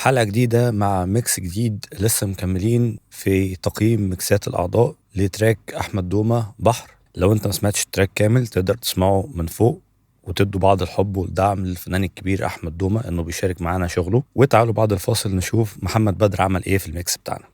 حلقة جديدة مع ميكس جديد. لسه مكملين في تقييم ميكسات الأعضاء لتراك أحمد دومة بحر. لو أنت ما سمعتش التراك كامل تقدر تسمعه من فوق وتدوا بعض الحب والدعم للفنان الكبير أحمد دومة إنه بيشارك معانا شغله. وتعالوا بعد الفاصل نشوف محمد بدر عمل إيه في الميكس بتاعنا.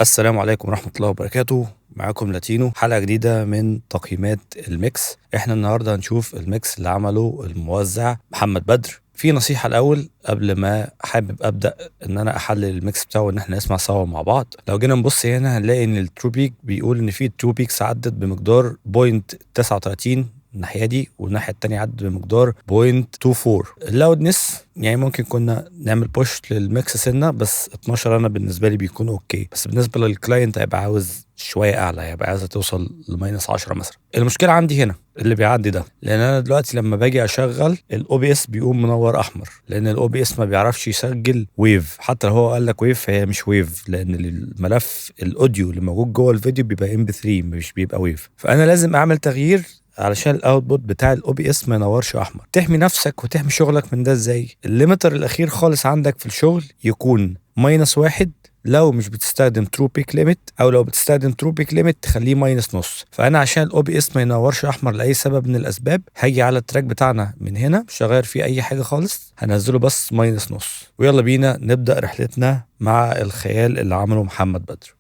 السلام عليكم ورحمة الله وبركاته. معاكم لاتينو، حلقة جديدة من تقييمات الميكس. احنا النهاردة هنشوف الميكس اللي عمله الموزع محمد بدر. في نصيحة الأول قبل ما حابب أبدأ إن أنا أحلل الميكس بتاعه إن احنا نسمع سوا مع بعض. لو جينا نبص هنا هنلاقي إن التروبيك بيقول إن في تروبيكس عدت بمقدار 0.39 الناحية دي، والناحية التانية عدت بمقدار 0.24. اللاودنس يعني ممكن كنا نعمل بوش للميكس سنة، بس 12 أنا بالنسبة لي بيكون أوكي، بس بالنسبة للكلاينت هيبقى عاوز شوية أعلى، هيبقى عايزة توصل -10 مثلا. المشكلة عندي هنا اللي بيعدي ده، لأن أنا دلوقتي لما باجي أشغل الOBS بيقوم منور أحمر، لأن الOBS ما بيعرفش يسجل ويف. حتى لو هو قال لك ويف فهي مش ويف، لأن الملف الأوديو اللي موجود جوه الفيديو بيبقى MP3 مش بيبقى ويف. فأنا لازم أعمل تغيير علشان الاوتبوت بتاع الOBS ما ينورش احمر. تحمي نفسك وتحمي شغلك من ده ازاي؟ الليمتر الاخير خالص عندك في الشغل يكون -1 لو مش بتستخدم ترو بيك ليميت، او لو بتستخدم ترو بيك ليميت تخليه -0.5. فانا عشان الOBS ما ينورش احمر لاي سبب من الاسباب، هاجي على التراك بتاعنا من هنا مش هغير فيه اي حاجه خالص، هنزله بس -0.5. ويلا بينا نبدا رحلتنا مع الخيال اللي عمله محمد بدر.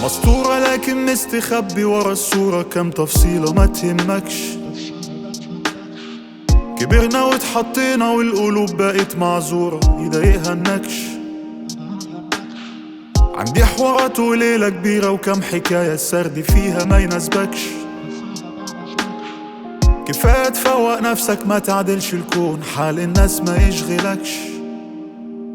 مسطورة لكن مستخبي ورا الصورة، كم تفصيلة ما تهمكش. كبرنا واتحطينا والقلوب بقت معذورة يضايقها النكش. عندي حوارات وليلة كبيرة وكم حكاية السرد فيها ما يناسبكش. كفاية تفوق نفسك ما تعدلش الكون، حال الناس ما يشغلكش.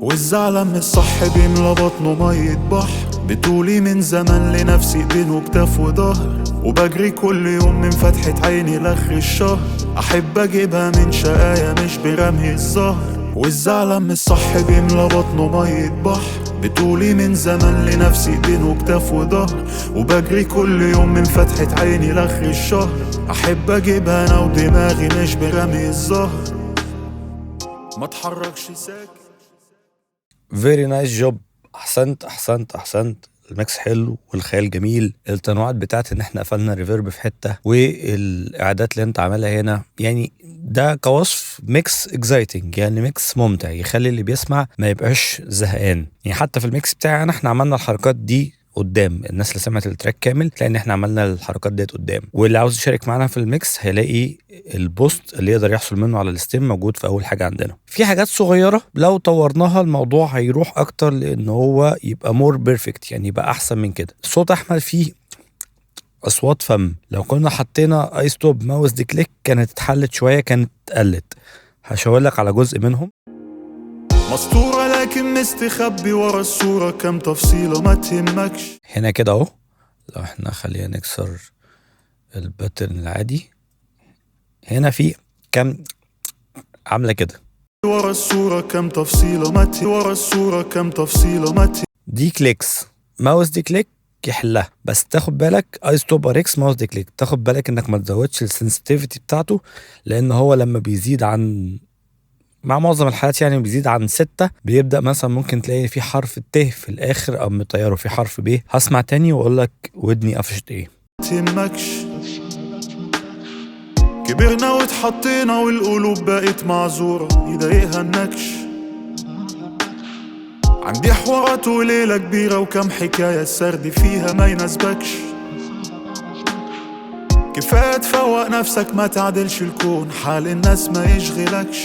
والزعل من الصح بيملى بطنه مية بحر. بتقولي من زمن لنفسي ايدين وكتاف وظهر، وبجري كل يوم من فتحة عيني لاخر الشهر. احب اجيبها من شقايا مش برمي الزهر. والزعل من الصح بيملى بطنه مية بحر. بتقولي من زمن لنفسي ايدين وكتاف وظهر، وبجري كل يوم من فتحة عيني لاخر الشهر. احب اجيبها انا ودماغي مش برمي الزهر. ما تحركش ساكت. فيري نايس جوب. احسنت. الميكس حلو والخيال جميل. التنوعات بتاعت ان احنا قفلنا ريفيرب في حته، والاعدادات اللي انت عاملها هنا، يعني ده كوصف ميكس اكزايتنج، يعني ميكس ممتع يخلي اللي بيسمع ما يبقاش زهقان. يعني حتى في الميكس بتاعنا احنا عملنا الحركات دي قدام الناس اللي سمعت التراك كامل، تلاقي ان احنا عملنا الحركات ديت قدام. واللي عاوز يشارك معانا في الميكس هيلاقي البوست اللي يقدر يحصل منه على الستيم موجود في اول حاجه عندنا. في حاجات صغيره لو طورناها الموضوع هيروح اكتر، لان هو يبقى مور بيرفكت، يعني يبقى احسن من كده. صوت احمد فيه اصوات فم، لو كنا حطينا اي ستوب ماوس دي كليك كانت اتحلت شويه، كانت قلت. هشاور لك على جزء منهم. مسطورة لكن مستخبي ورا الصورة، كم تفصيلة ما تهمكش. هنا كده اهو، لو احنا خلينا نكسر الباترن العادي، هنا في كم عامله كده. ورا الصورة كم تفصيلة ما ورا الصورة كم تفصيلة ما دي كليكس ماوس دي كليك يحلها، بس تاخد بالك اي ستوب ار اكس ماوس دي كليك، تاخد بالك انك ما تزودش السنسيتيفيتي بتاعته، لان هو لما بيزيد عن، مع معظم الحالات يعني بيزيد عن 6 بيبدأ مثلا ممكن تلاقي في حرف ت في الاخر او مطيره في حرف ب. هسمع تاني واقول لك ودني قفشت ايه. تهمكش. كبرنا واتحطينا والقلوب بقت معذورة يضايقها النكش. عندي حوارات وليلة كبيرة وكم حكاية السرد فيها ما يناسبكش. كفاية تفوق نفسك ما تعدلش الكون، حال الناس ما يشغلكش.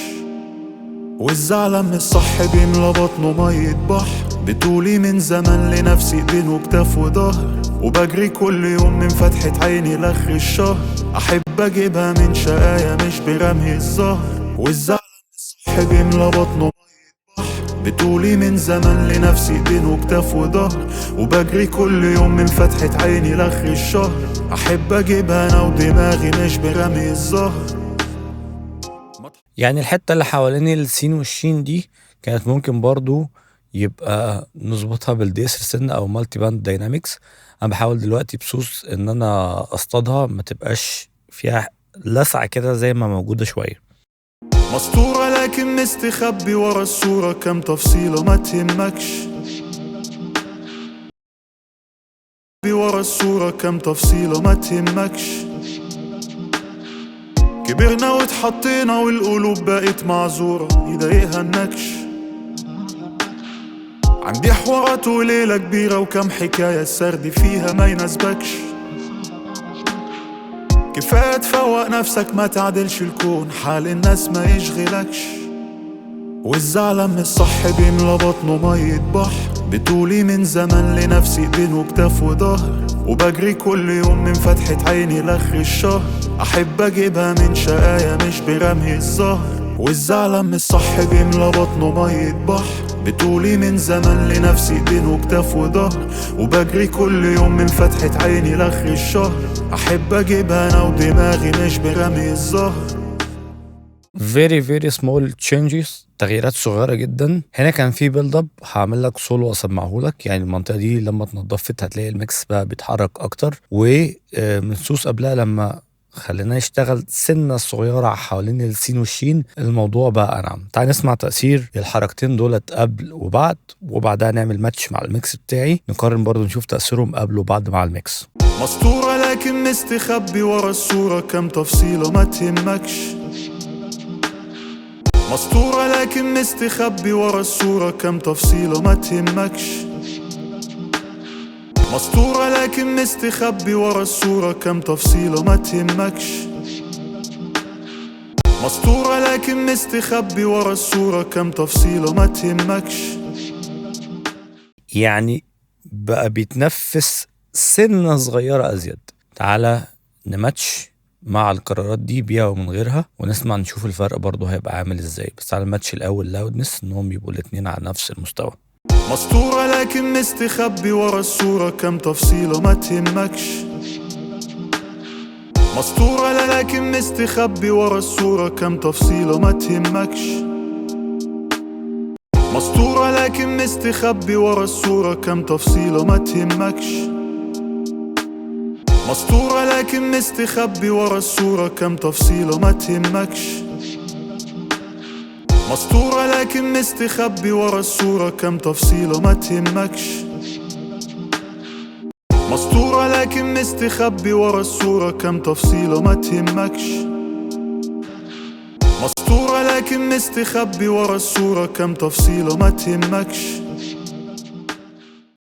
والزعل من الصح بيملى بطنه مية بحر. بتقولي من زمن لنفسي ايدين وكتاف وظهر، وبجري كل يوم من فتحة عيني لاخر الشهر. احب اجيبها من شقايا مش برمي الزهر. والزعل من الصح بيملى بطنه مية بحر. بتقولي من زمن لنفسي ايدين وكتاف وظهر، وبجري كل يوم من فتحة عيني لاخر الشهر. احب اجيبها انا ودماغي مش برمي الزهر. يعني الحتة اللي حوالين السين والشين دي كانت ممكن برضو يبقى نظبطها بالديسر سن او مالتي باند داينامكس، انا بحاول دلوقتي بسوس ان انا اصطادها ما تبقاش فيها لسعة كده زي ما موجودة شوية. مسطورة لكن مستخبي ورا الصورة، كم تفصيلة ما تهمكش. ورا الصورة كم تفصيلة ما تهمكش. كبرنا واتحطينا والقلوب بقت معذورة، يضايقها النكش. عندي حوارات وليلة كبيرة وكم حكاية السرد فيها ما يناسبكش. كفاية تفوق نفسك ما تعدلش الكون، حال الناس ما يشغلكش. والزعل من الصح بيملى بطنه مية بحر، بتقولي من زمان لنفسي ايدين وكتاف وضهر، وبجري كل يوم من فتحة عيني لاخر الشهر. احب اجيبها من شقايا مش برمي الزهر. والزعل من الصح بيملى بطنه مية بحر، بتقولي من زمان لنفسي ايدين وكتاف وضهر، وبجري كل يوم من فتحة عيني لاخر الشهر. احب اجيبها انا ودماغي مش برمي الزهر. very very small changes، تغييرات صغيرة جدا. هنا كان في بيلد اب، هعمل لك سولو واصمعهولك. يعني المنطقة دي لما اتنضفت هتلاقي الميكس بقى بيتحرك اكتر. ومن سوس قبلها لما خلينا يشتغل سنة صغيرة حوالين السين والشين الموضوع بقى أنعم. تعال نسمع تأثير الحركتين دولت قبل وبعد، وبعدها نعمل ماتش مع الميكس بتاعي، نقارن برضو نشوف تأثيرهم قبل وبعد مع الميكس. مسطورة لكن مستخبي ورا الصورة، كم تفصيلة ما تهمكش. مسطورة لكن مستخبي ورا الصورة، كم تفصيلة ما تهمكش. مسطورة لكن مستخبي ورا الصورة، كم تفصيلة ما تهمكش. مسطورة لكن مستخبي ورا الصورة، كم تفصيلة ما تهمكش. يعني بقى بيتنفس سنة صغيرة أزيد. تعالى نماتش مع القرارات دي بيها ومن غيرها، ونسمع نشوف الفرق برضو هيبقى عامل ازاي. بس تعالى الماتش الأول لاودنس، انهم يبقوا الاتنين على نفس المستوى. مسطورة لكن مستخبي ورا الصورة، كم تفصيلة ما تهمكش. مسطورة لكن مستخبي ورا الصورة، كم تفصيلة ما تهمكش. مسطورة لكن مستخبي ورا الصورة، كم تفصيلة ما تهمكش. مسطورة لكن مستخبي ورا الصورة، كم تفصيلة ما تهمكش. مسطورة لكن مستخبي ورا الصورة، كم تفصيلة ما تهمكش. مسطورة لكن مستخبي ورا الصورة، كم تفصيلة ما تهمكش. مسطورة لكن مستخبي ورا الصورة، كم تفصيلة ما تهمكش.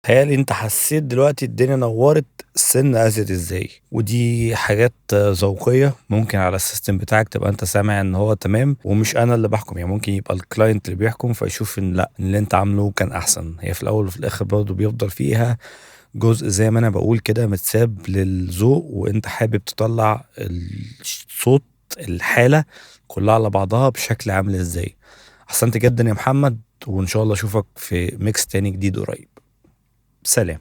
تخيل انت حسيت دلوقتي الدنيا نورت السن ازيد ازاي. ودي حاجات ذوقيه، ممكن على السيستم بتاعك تبقى انت سامع ان هو تمام ومش انا اللي بحكم. يعني ممكن يبقى الكلاينت اللي بيحكم فيشوف ان لا، اللي انت عامله كان احسن. هي في الاول وفي الاخر برضه بيفضل فيها جزء زي ما انا بقول كده متساب للذوق، وانت حابب تطلع الصوت الحاله كلها على بعضها بشكل عامل ازاي. احسنت جدا يا محمد، وان شاء الله اشوفك في ميكس تاني جديد قريب. سلام.